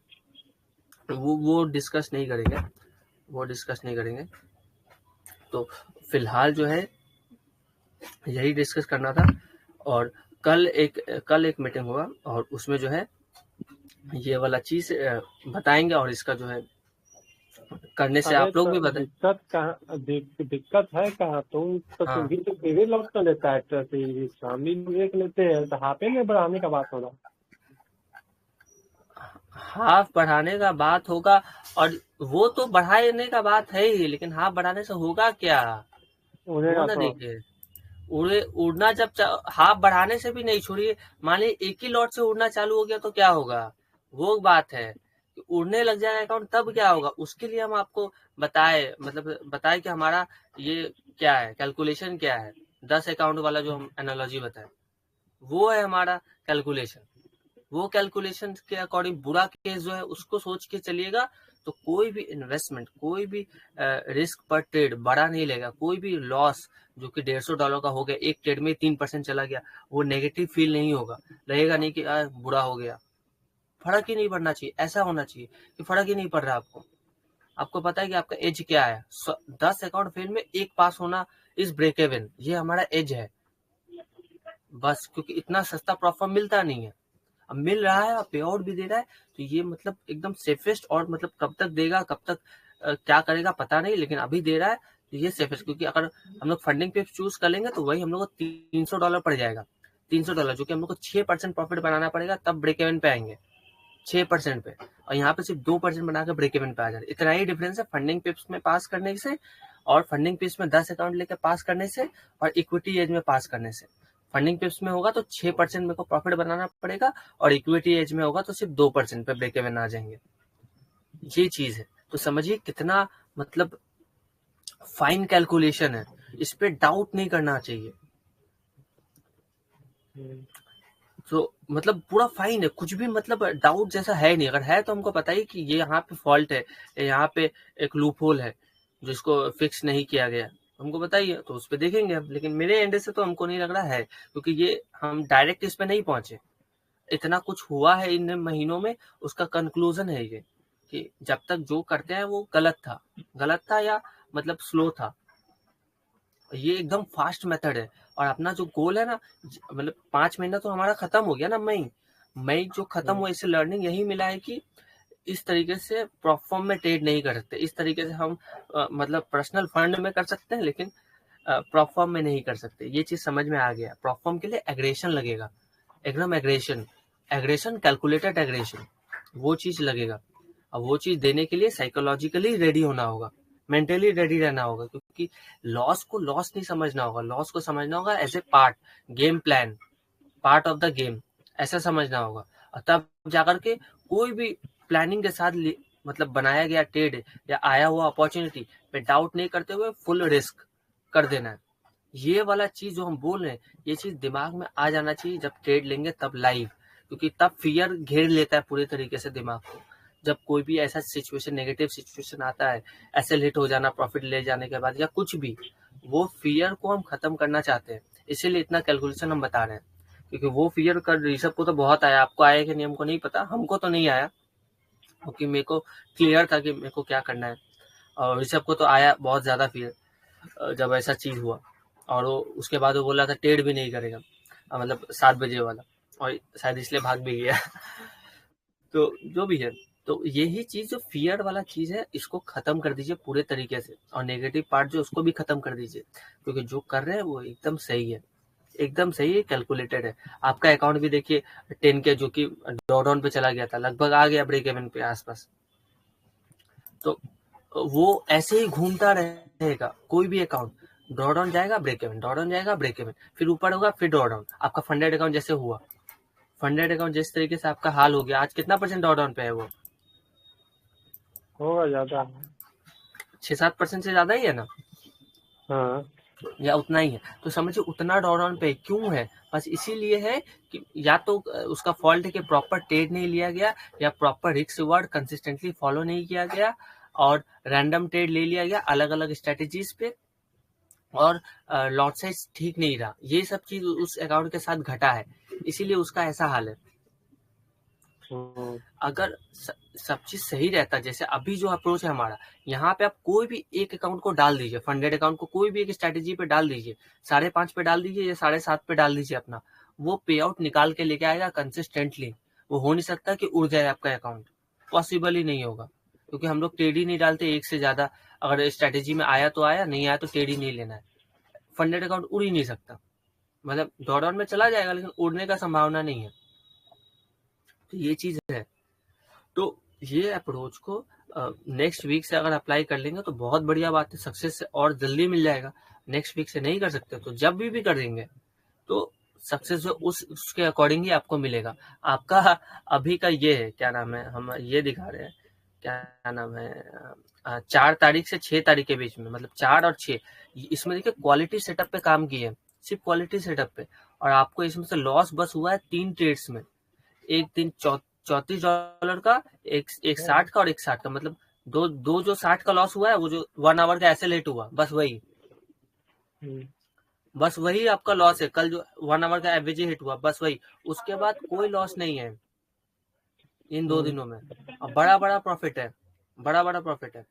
वो डिस्कस नहीं करेंगे, तो फिलहाल जो है यही डिस्कस करना था। और कल एक मीटिंग होगा और उसमें जो है ये वाला चीज बताएंगे, और इसका जो है करने से आप लोग भी बताएं। दिक्कत है कहाँ? तुम भी तो मेरे लॉट कर लेता है ट्रैफिक, शामी देख लेते हैं तो हाफे में बढ़ाने का बात होगा, हाफ बढ़ाने का बात होगा, और वो तो बढ़ाने का बात है ही, लेकिन हाफ बढ़ाने से होगा क्या वो उड़ेगा ना तो। देखिए, उड़ना जब हाफ बढ़ाने से भी नहीं, छोड़िए मान लीजिए एक ही लॉट से उड़ना चालू हो गया तो क्या होगा, वो बात है कि उड़ने लग जाएगा अकाउंट तब क्या होगा, उसके लिए हम आपको बताए कि हमारा ये क्या है, कैलकुलेशन क्या है, 10 अकाउंट वाला जो हम एनालॉजी बताए वो है हमारा कैलकुलेशन। वो कैलकुलेशन के अकॉर्डिंग बुरा केस जो है उसको सोच के चलिएगा तो कोई भी इन्वेस्टमेंट, कोई भी रिस्क पर ट्रेड बड़ा नहीं लेगा, कोई भी लॉस जो कि $150 का हो गया, एक ट्रेड में 3% चला गया, वो नेगेटिव फील नहीं होगा, लगेगा नहीं कि बुरा हो गया, फर्क ही नहीं पड़ना चाहिए, ऐसा होना चाहिए कि फर्क ही नहीं पड़ रहा आपको पता है कि आपका एज क्या है, 10 अकाउंट फेल में एक पास होना इस ब्रेक इवन, ये हमारा एज है बस, क्योंकि इतना सस्ता प्रॉफिट मिलता नहीं है, अब मिल रहा है और पे आउट भी दे रहा है, तो ये मतलब एकदम सेफेस्ट, और मतलब कब तक देगा, कब तक क्या करेगा पता नहीं, लेकिन अभी दे रहा है तो ये सेफेस्ट, क्योंकि अगर हम लोग फंडिंग पे चूज कर लेंगे तो वही हम लोग को $300 पड़ जाएगा, $300 जो कि हम लोग को 6% प्रॉफिट बनाना पड़ेगा, तब ब्रेक इवन पे आएंगे 6% पे, और यहाँ पे सिर्फ 2% बना के ब्रेक इवन पे आ जाए, इतना ही डिफरेंस है फंडिंग पिप्स में पास करने से, और फंडिंग पिप्स में 10 अकाउंट लेके पास करने से, और इक्विटी एज में पास करने से। फंडिंग पिप्स में होगा तो 6% मेरे को प्रॉफिट बनाना पड़ेगा, और इक्विटी एज में होगा तो सिर्फ 2% पे ब्रेक इवन आ जाएंगे, ये चीज है। तो समझिए कितना मतलब फाइन कैलकुलेशन है, इस पे डाउट नहीं करना चाहिए। तो मतलब पूरा फाइन है, कुछ भी मतलब डाउट जैसा है नहीं, अगर है तो हमको पता ही कि ये यहाँ पे फॉल्ट है, यहाँ पे एक लूप होल है जिसको फिक्स नहीं किया गया, हमको बताइए तो उस पर देखेंगे हम, लेकिन मेरे एंड से तो हमको नहीं लग रहा है, क्योंकि ये हम डायरेक्ट इस पे नहीं पहुंचे, इतना कुछ हुआ है इन महीनों में, उसका कंक्लूजन है ये कि जब तक जो करते हैं वो गलत था या मतलब स्लो था, ये एकदम फास्ट मेथड है। और अपना जो गोल है ना, मतलब 5 महीना तो हमारा खत्म हो गया ना, मई जो खत्म हुआ, इससे लर्निंग यही मिला है कि इस तरीके से प्रॉफॉर्म में ट्रेड नहीं कर सकते, इस तरीके से हम मतलब पर्सनल फंड में कर सकते हैं, लेकिन प्रॉफॉर्म में नहीं कर सकते, ये चीज समझ में आ गया। प्रॉफॉर्म के लिए एग्रेशन लगेगा, एकदम एग्रेशन कैलकुलेटेड एग्रेशन, वो चीज लगेगा। अब वो चीज देने के लिए साइकोलॉजिकली रेडी होना होगा, मेंटली रेडी रहना होगा, क्योंकि लॉस को लॉस नहीं समझना होगा, लॉस को समझना होगा as a part, game plan, part of the game, ऐसा समझना होगा। और तब जाकर के कोई भी प्लानिंग के साथ मतलब बनाया गया ट्रेड या आया हुआ अपॉर्चुनिटी पे डाउट नहीं करते हुए फुल रिस्क कर देना है। ये वाला चीज जो हम बोल रहे हैं, ये चीज दिमाग में आ जाना चाहिए जब ट्रेड लेंगे तब लाइव, क्योंकि तब फियर घेर लेता है पूरे तरीके से दिमाग को। जब कोई भी ऐसा सिचुएशन, नेगेटिव सिचुएशन आता है, ऐसे लेट हो जाना प्रॉफिट ले जाने के बाद या कुछ भी, वो फियर को हम खत्म करना चाहते हैं, इसीलिए इतना कैलकुलेशन हम बता रहे हैं, क्योंकि वो फियर कर ऋषभ को तो बहुत आया, आपको आया कि नहीं हमको नहीं पता, हमको तो नहीं आया, क्योंकि मेरे को क्लियर था कि मेरे को क्या करना है, और ऋषभ को तो आया बहुत ज्यादा फियर जब ऐसा चीज हुआ। और वो उसके बाद वो बोला था ट्रेड भी नहीं करेगा, मतलब 7 बजे वाला, और शायद इसलिए भाग भी गया। तो जो भी है, तो यही चीज जो फियर वाला चीज है, इसको खत्म कर दीजिए पूरे तरीके से, और नेगेटिव पार्ट जो उसको भी खत्म कर दीजिए, क्योंकि जो कर रहे हैं वो एकदम सही है, एकदम सही है, कैलकुलेटेड है। आपका अकाउंट भी देखिए 10 के जो कि ड्रॉडाउन पे चला गया था, लगभग आ गया ब्रेक इवन पे आसपास, तो वो ऐसे ही घूमता रहेगा। कोई भी अकाउंट ड्रॉडाउन जाएगा ब्रेक इवन, ड्रॉडाउन जाएगा ब्रेक इवन, फिर ऊपर होगा फिर ड्रॉडाउन। आपका फंडेड अकाउंट जैसे हुआ, फंडेड अकाउंट जिस तरीके से आपका हाल हो गया, आज कितना % ड्रॉडाउन पे है वो? होगा ज्यादा। 6-7% से ज्यादा ही है ना, हाँ या उतना ही है। तो समझिए उतना ड्रॉडाउन पे क्यों है, बस इसीलिए है कि या तो उसका फॉल्ट है कि प्रॉपर ट्रेड नहीं लिया गया, या proper risk reward consistently follow नहीं किया गया, और रैंडम ट्रेड ले लिया गया अलग अलग स्ट्रेटेजीज पे, और लॉट साइज ठीक नहीं रहा। ये सब चीज उस अकाउंट के साथ घटा है, इसीलिए उसका ऐसा हाल है। अगर सब चीज सही रहता, जैसे अभी जो अप्रोच है हमारा, यहाँ पे आप कोई भी एक अकाउंट को डाल दीजिए, फंडेड अकाउंट को कोई भी एक स्ट्रेटेजी पे डाल दीजिए, 5.5 पे डाल दीजिए या 7.5 पे डाल दीजिए अपना, वो पे आउट निकाल के लेके आएगा कंसिस्टेंटली। वो हो नहीं सकता कि उड़ जाए आपका अकाउंट, पॉसिबल ही नहीं होगा, क्योंकि हम लोग ट्रेड ही नहीं डालते एक से ज्यादा। अगर स्ट्रेटेजी में आया तो आया, नहीं आया तो ट्रेड ही नहीं लेना है। फंडेड अकाउंट उड़ ही नहीं सकता, मतलब ड्रॉडाउन में चला जाएगा लेकिन उड़ने का संभावना नहीं है। तो ये चीज है। तो ये अप्रोच को नेक्स्ट वीक से अगर अप्लाई कर लेंगे तो बहुत बढ़िया बात है, सक्सेस और जल्दी मिल जाएगा। नेक्स्ट वीक से नहीं कर सकते तो जब भी करेंगे तो सक्सेस जो उसके अकॉर्डिंग ही आपको मिलेगा। आपका अभी का ये है, क्या नाम है, हम ये दिखा रहे हैं, क्या नाम है, 4 तारीख से 6 तारीख के बीच में, मतलब 4 और 6, इसमें देखिए क्वालिटी सेटअप पे काम किए, सिर्फ क्वालिटी सेटअप पे, और आपको इसमें से लॉस बस हुआ है 3 ट्रेड्स में। एक दिन $34 का, एक 60 का और एक 60 का, मतलब दो जो 60 का लॉस हुआ है, वो जो 1 आवर का ऐसे लेट हुआ, बस वही आपका लॉस है। कल जो 1 आवर का एवरेज हिट हुआ, बस वही, उसके बाद कोई लॉस नहीं है इन 2 दिनों में, और बड़ा प्रॉफिट है, बड़ा प्रॉफिट है।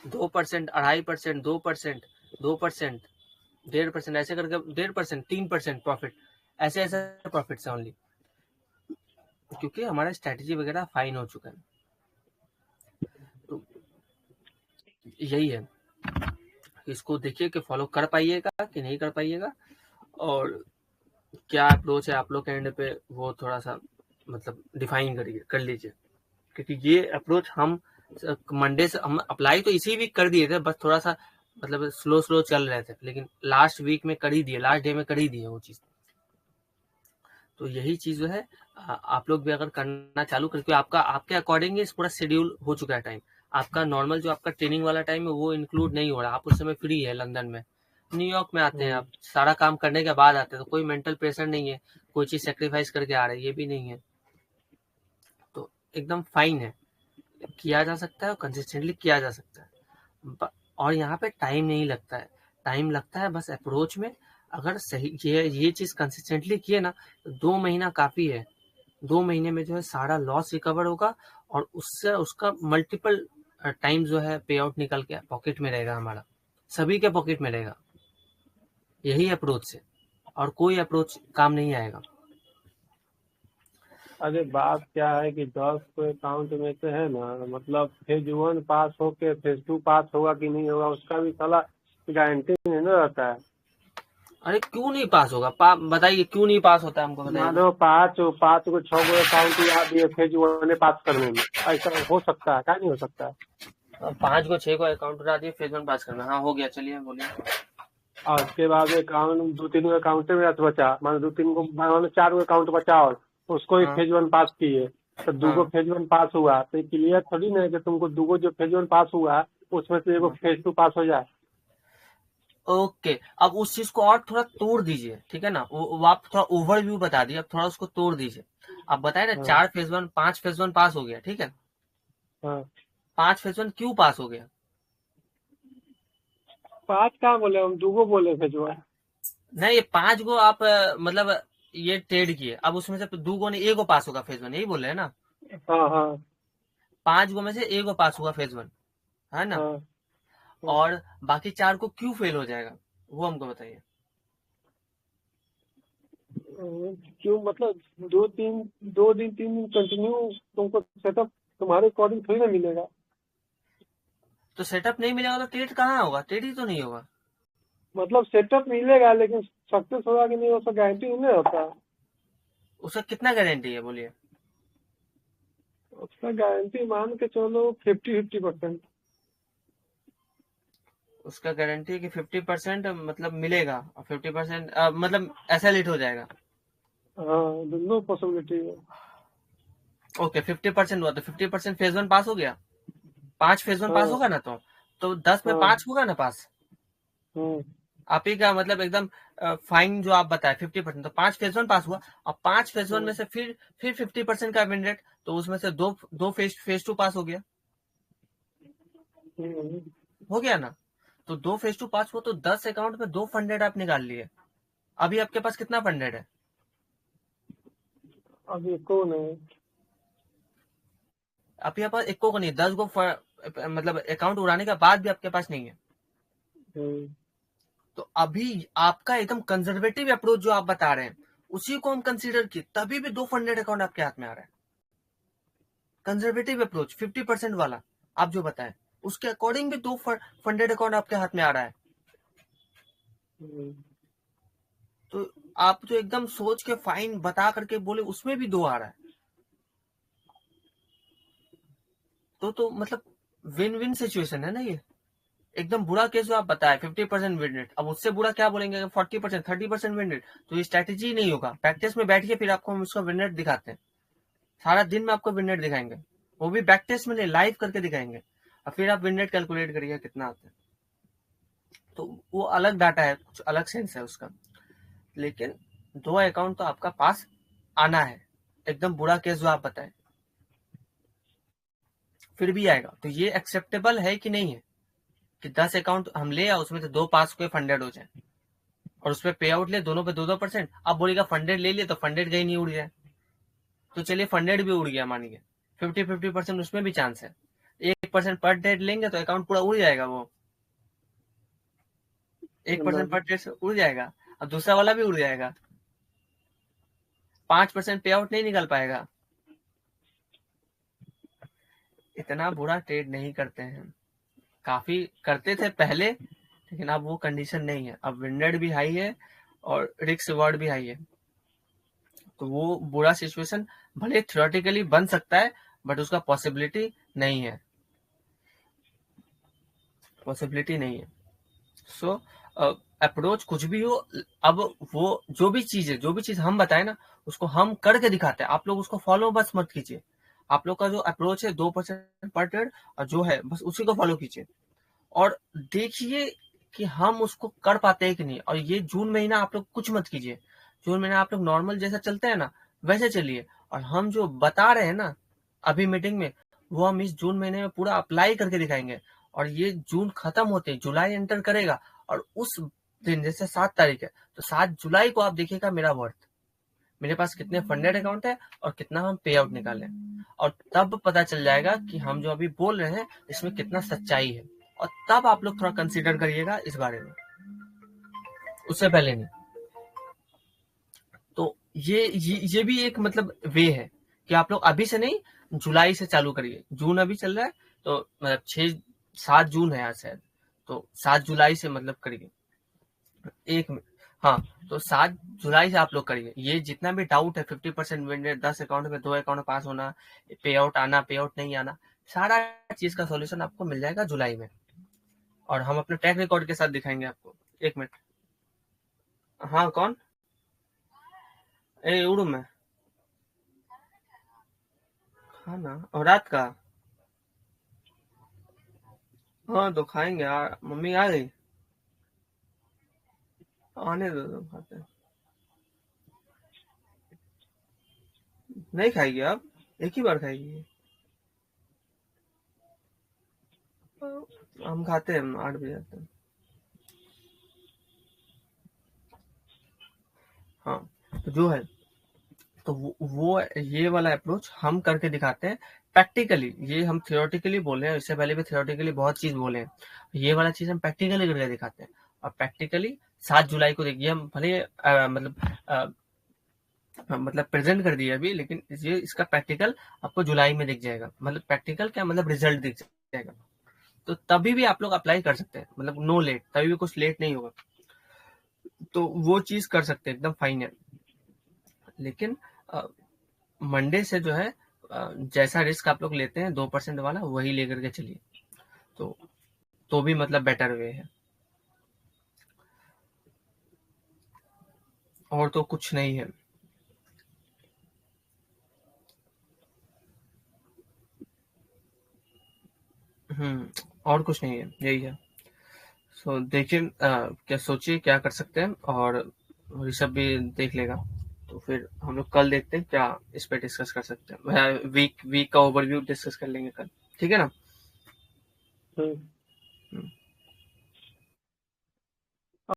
2%, 2.5%, 2%, 2%, 1.5%, ऐसे करके 1.5%, 3% प्रॉफिट, ऐसे प्रॉफिट है ओनली, क्योंकि हमारा स्ट्रेटेजी वगैरह फाइन हो चुका है। तो यही है, इसको देखिए कि फॉलो कर पाइएगा कि नहीं कर पाइएगा, और क्या अप्रोच है आप लोग के एंड पे, वो थोड़ा सा मतलब डिफाइन कर लीजिए, क्योंकि ये अप्रोच हम मंडे से हम अप्लाई तो इसी वीक कर दिए थे, बस थोड़ा सा मतलब स्लो चल रहे थे, लेकिन लास्ट वीक में कर ही दिए, लास्ट डे में कर ही दिए वो चीज। तो यही चीज जो है आप लोग भी अगर करना चालू करके, आपके अकॉर्डिंग पूरा शेड्यूल हो चुका है टाइम। आपका नॉर्मल जो आपका ट्रेनिंग वाला टाइम है वो इंक्लूड नहीं हो रहा, आप उस समय फ्री है लंदन में, न्यूयॉर्क में आते हैं आप, सारा काम करने के बाद आते हैं, तो कोई मेंटल प्रेशर नहीं है, कोई चीज सेक्रीफाइस करके आ रहे हैं, ये भी नहीं है, तो एकदम फाइन है, किया जा सकता है और कंसिस्टेंटली किया जा सकता है। और यहाँ पे टाइम नहीं लगता है, टाइम लगता है बस अप्रोच में। अगर सही ये चीज कंसिस्टेंटली किए ना, तो 2 महीना काफी है। 2 महीने में जो है सारा लॉस रिकवर होगा, और उससे उसका मल्टीपल टाइम जो है पे आउट निकल के पॉकेट में रहेगा, हमारा सभी के पॉकेट में रहेगा, यही अप्रोच से, और कोई अप्रोच काम नहीं आएगा। अरे बात क्या है कि 10 को अकाउंट में से है ना, मतलब फेज 1 पास होके फेज 2 पास होगा कि नहीं होगा उसका भी साला गारंटी नहीं ना रहता है। अरे क्यों नहीं पास होगा, बताइए क्यों नहीं पास होता है, हमको बताइए। मानो 5 को 6 गो अकाउंट याद है फेज 1 पास करने में, ऐसा हो सकता है? क्या नहीं हो सकता है? 5 को 6 को अकाउंट उठा दिए, फेज 1 पास करना, हाँ हो गया, चलिए बोलिए। और उसके बाद अकाउंट 2-3 गो अकाउंट में बचा, मानो 2-3 को, मानो 4 गो अकाउंट बचा और उसको ही फेज 1 पास किए, तो 2 गो फेज 1 पास हुआ, तो क्लियर थोड़ी ना है कि तुमको 2 गो जो फेज 1 पास हुआ उसमें से एगो फेज 2 पास हो जाए। ओके, अब उस चीज को और थोड़ा तोड़ दीजिए, ठीक है ना, वो आप थोड़ा ओवरव्यू बता दिए, अब थोड़ा उसको तोड़ दीजिए। आप बताए ना 4 फेज 1, 5 फेज 1 पास हो गया, ठीक है, 5 फेज 1 क्यों पास हो गया? 5 कहाँ बोले हम, 2 गो बोले फेज 1। नहीं, ये 5 गो आप मतलब ये ट्रेड किए, अब उसमें से 2 गो ने एगो पास होगा फेज 1, यही बोल रहे हैं ना? हाँ 5 गो में से एगो पास हुआ फेज 1, है ना? और बाकी 4 को क्यों फेल हो जाएगा, वो हमको बताइए। क्यों मतलब 2 दिन 3 दिन कंटिन्यू तुमको सेटअप तुम्हारे अकॉर्डिंग थोड़ी ना मिलेगा। तो सेटअप नहीं मिलेगा तो ट्रेड कहाँ होगा, ट्रेड ही तो नहीं होगा। मतलब सेटअप मिलेगा लेकिन सक्सेस होगा कि नहीं उसका गारंटी नहीं होता। उसका कितना गारंटी है बोलिए। उसका गारंटी मान के चलो 50-50%। उसका गारंटी है कि 50% मतलब मिलेगा और 50% मतलब ऐसा लेट हो जाएगा। हाँ दोनों पॉसिबिलिटी है। ओके 50% हुआ तो 50% फेज 1 पास हो गया, 5 फेज 1 पास हाँ होगा ना, तो 10 में हाँ 5 होगा ना पास। हाँ आप ही का मतलब एकदम फाइन जो आप बताए 50%, तो 5 फेज 1 पास हुआ और 5 फेज 1 में से फिर 50% का विन रेट, तो उसमें से दो फेज 2 पास हो गया, हम्म, हो गया ना। तो 2 फेज 2 पास हुआ तो 10 अकाउंट में 2 फंडेड आप निकाल लिए। अभी आपके पास कितना फंडेड है। अब ये कौन है। आपके पास एक को नहीं, 10 को मतलब अकाउंट उड़ाने के बाद भी आपके पास नहीं है। हम्म, तो अभी आपका एकदम कंजर्वेटिव अप्रोच जो आप बता रहे हैं उसी को हम कंसीडर किए, तभी भी 2 फंडेड अकाउंट आपके हाथ में आ रहा है। कंजर्वेटिव अप्रोच 50% वाला आप जो बताएं उसके अकॉर्डिंग भी 2 फंडेड अकाउंट आपके हाथ में आ रहा है। हम्म, तो आप जो एकदम सोच के फाइन बता करके बोले उसमें भी 2 आ रहा है, तो मतलब विन विन सिचुएशन है ना ये। एकदम बुरा केस जो आप बताए 50% विन रेट, अब उससे बुरा क्या बोलेंगे, 40% 30% विन रेट, तो ये स्ट्रैटेजी नहीं होगा। प्रैक्टिस में बैठ के फिर आपको हम उसका विन रेट दिखाते हैं, सारा दिन में आपको विन रेट दिखाएंगे, वो भी बैक टेस्ट में नहीं, लाइव करके दिखाएंगे, और फिर आप विन रेट कैलकुलेट करिए कितना आता है। तो वो अलग डाटा है, कुछ अलग सेंस है उसका। लेकिन 2 अकाउंट तो आपका पास आना है, एकदम बुरा केस जो आप बताए फिर भी आएगा, तो ये एक्सेप्टेबल है कि नहीं है कि 10 अकाउंट हम ले या उसमें से 2 पास के फंडेड हो जाए और उसपे पे आउट ले दोनों पे 2-2%। आप बोलेगा फंडेड ले लिए तो फंडेड कहीं नहीं उड़ जाए, तो चलिए फंडेड भी उड़ गया मानिए, 50-50% उसमें भी चांस है। 1% पर डेट लेंगे तो अकाउंट पूरा उड़ जाएगा, वो 1% पर डेट से उड़ जाएगा और दूसरा वाला भी उड़ जाएगा, 5% पे आउट नहीं निकल पाएगा। इतना बुरा ट्रेड नहीं करते हैं, काफी करते थे पहले, लेकिन अब वो कंडीशन नहीं है। अब विन रेट भी हाई है और रिस्क रिवॉर्ड भी हाई है, तो वो बुरा सिचुएशन भले थ्योरेटिकली बन सकता है बट उसका पॉसिबिलिटी नहीं है, पॉसिबिलिटी नहीं है। सो अप्रोच कुछ भी हो, अब वो जो भी चीज हम बताए ना उसको हम करके दिखाते हैं, आप लोग उसको फॉलो बस मत कीजिए। आप लोग का जो अप्रोच है 2% पर ट्रेड और जो है बस उसी को फॉलो कीजिए और देखिए कि हम उसको कर पाते हैं कि नहीं। और ये जून महीना आप लोग कुछ मत कीजिए, जून महीना आप लोग नॉर्मल जैसा चलते हैं ना वैसे चलिए, और हम जो बता रहे हैं ना अभी मीटिंग में वो हम इस जून महीने में पूरा अप्लाई करके दिखाएंगे। और ये जून खत्म होते जुलाई एंटर करेगा और उस दिन जैसे 7 तारीख है तो 7 जुलाई को आप देखिएगा मेरा वर्थ, मेरे पास कितने फंडेड अकाउंट है और कितना हम पे आउट निकाले, और तब पता चल जाएगा कि हम जो अभी बोल रहे हैं इसमें कितना सच्चाई है। और तब आप लोग थोड़ा कंसीडर करिएगा इस बारे में, उससे पहले नहीं। तो ये भी एक मतलब वे है कि आप लोग अभी से नहीं, जुलाई से चालू करिए। जून अभी चल रहा है तो मतलब 6-7 जून है आज शायद, तो 7 जुलाई से मतलब करिए। एक मिनट, हाँ, तो 7 जुलाई से आप लोग करिए। ये जितना भी डाउट है 50% विन रेट, 10 अकाउंट में 2 अकाउंट पास होना, पे आउट आना, पे आउट नहीं आना, सारा चीज का सॉल्यूशन आपको मिल जाएगा जुलाई में, और हम अपने ट्रैक रिकॉर्ड के साथ दिखाएंगे आपको। एक मिनट, हाँ कौन, ए उड़ू में खाना और रात का, हाँ तो खाएंगे, मम्मी आ गई, आने दो तुम खाते हैं। नहीं खाएगी आप, एक ही बार खाएगी। हम खाते हैं 8 बजे आते हैं। हाँ, तो जो है तो वो ये वाला अप्रोच हम करके दिखाते हैं प्रैक्टिकली, ये हम थियोरेटिकली बोले हैं, इससे पहले भी थियोरेटिकली बहुत चीज बोले हैं, ये वाला चीज हम प्रैक्टिकली करके दिखाते हैं। और प्रैक्टिकली 7 जुलाई को देखिए, हम भले मतलब प्रेजेंट कर दिया अभी, लेकिन ये इसका प्रैक्टिकल आपको जुलाई में दिख जाएगा। मतलब प्रैक्टिकल क्या मतलब रिजल्ट दिख जाएगा, तो तभी भी आप लोग अप्लाई कर सकते हैं, मतलब नो लेट, तभी भी कुछ लेट नहीं होगा, तो वो चीज कर सकते हैं, एकदम फाइन है। लेकिन मंडे से जो है जैसा रिस्क आप लोग लेते हैं 2% वाला, वही लेकर के चलिए, तो भी मतलब बेटर वे है, और तो कुछ नहीं है। और कुछ नहीं है, यही है। सो देखिए क्या सोचिए क्या कर सकते हैं, और ऋषभ भी देख लेगा, तो फिर हम लोग कल देखते हैं क्या इस पे डिस्कस कर सकते हैं। वीक का ओवरव्यू डिस्कस कर लेंगे कल, ठीक है ना। ठीक।